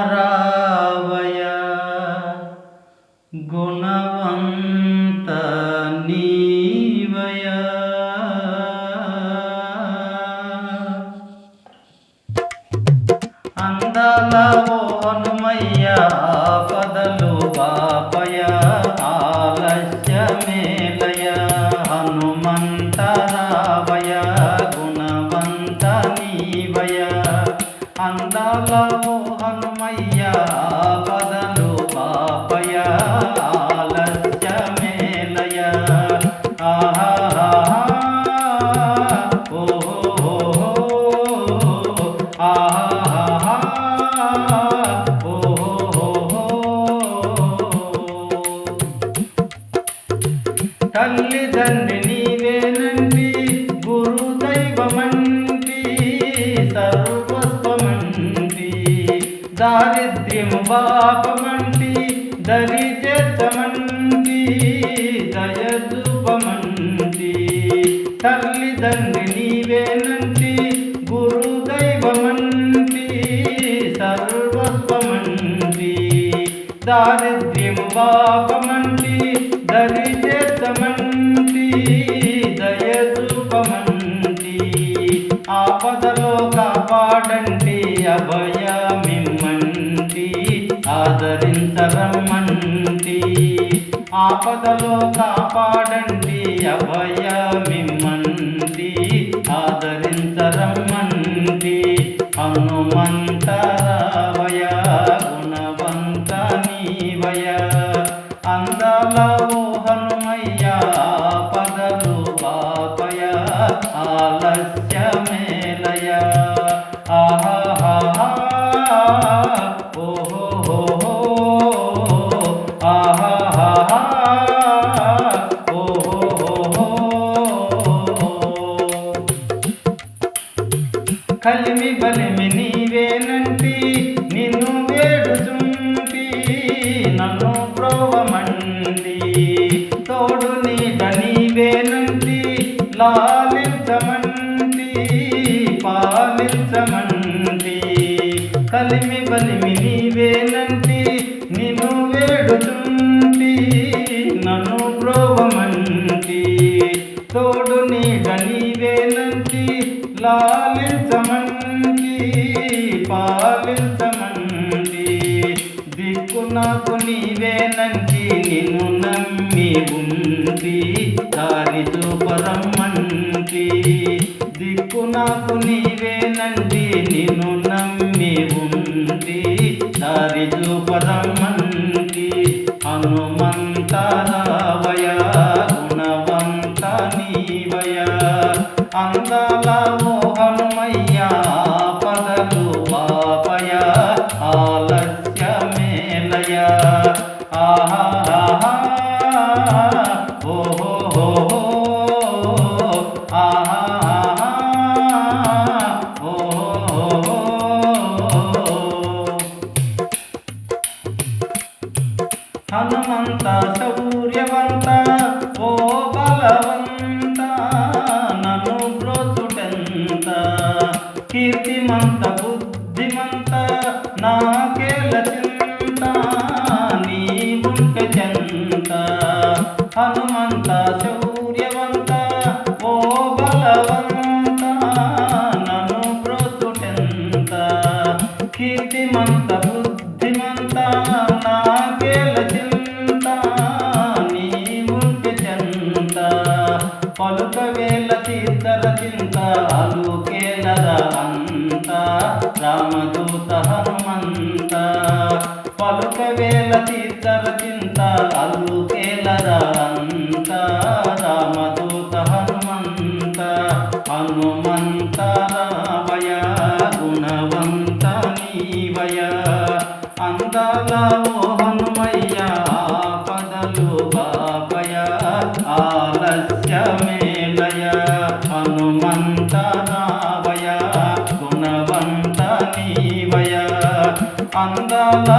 హనుమంతరావయ గుణవంత నీవయ అందాల ఓ హనుమయ్య ఆపదలు బాపయ ఆలస్యమేలయ హనుమంతరావయ గుణవంత నీవయ అందాల ఓ హనుమయ్య ఆపదలు బాపయ ఆలస్యమేలయ ఆహా తల్లిదండ్రి నీవేనండి గురుదైవమంటి సర్వస్వమంటి దారిద్ర్యము బాపమంటి దరి చేతమంటి దయదూపమంటి తల్లిదండ్రి నీవేనంటి గురుదైవమంటి సర్వస్వమంటి దారిద్ర్యము బాపమంటి దరి చేతమంటి దయదూపమంటి ఆపదలో కాపాడండి అభయమిమ్మంటి ఆదరించరమ్మంటి ఆపదలో కాపాడండి అభయమిమ్మంటి ఆదరించరమ్మంటి హనుమంతరావయ గుణవంత నీవయ అందాల ఓ హనుమయ్య ఆపదలు బాపయ ఆలస్యమేలయ ఆహా ఓహో ఆహా ఓహో కలిమి బలిమి నీవేనంటి నిన్ను వేడుచుంటి నన్ను ప్రోవమండి తోడు నీడ నీవేనంటి లాలించమండి పాలించమండి కలిమి బలిమి నీవేనంటి నిన్ను వేడుచుంటి నన్ను ప్రోవమండి తోడు నీడ నీవేనంటి లాలించమండి పాలించమండి దిక్కు నాకు నీవేనంటి నిన్ను నమ్మి ఉంటి దారి చూపరమ్మంటి దిక్కు నాకు నీవేనంటి నిన్ను నమ్మి ఉంటి దారి చూపరమ్మంటి హనుమంతరావయ గుణవంత నీవయ అందాల ఓ హనుమయ్య ఆపదలు బాపయ ఆలస్యమేలయ ఆహా ఓహో ఆహా ఓహో హనుమంత శౌర్యవంత ఓ బలవంత నన్ను బ్రోచుటెంత కీర్తిమంత బుద్ధిమంత నాకేల చింత నీ ఉంటే చెంత హనుమంత శౌర్యవంత ఓ బలవంత నన్ను బ్రోచుటెంత కీర్తిమంత బుద్ధిమంత నాకేల చింత నీ ఉంటే చెంత పలుకవేల తీర్థర చింత అలుకేలర అంత రామదూత హనుమంత పలుకవేల తీర్థర చింత అలుకేలర అంత రామదూత హనుమంత హనుమంతరావయ గుణవంత నీవయ అందాల ఓ హనుమయ్య ఆపదలు బాపయ ఆలస్యమేలయ హనుమంతరావయ గుణవంత నీవయ అందాల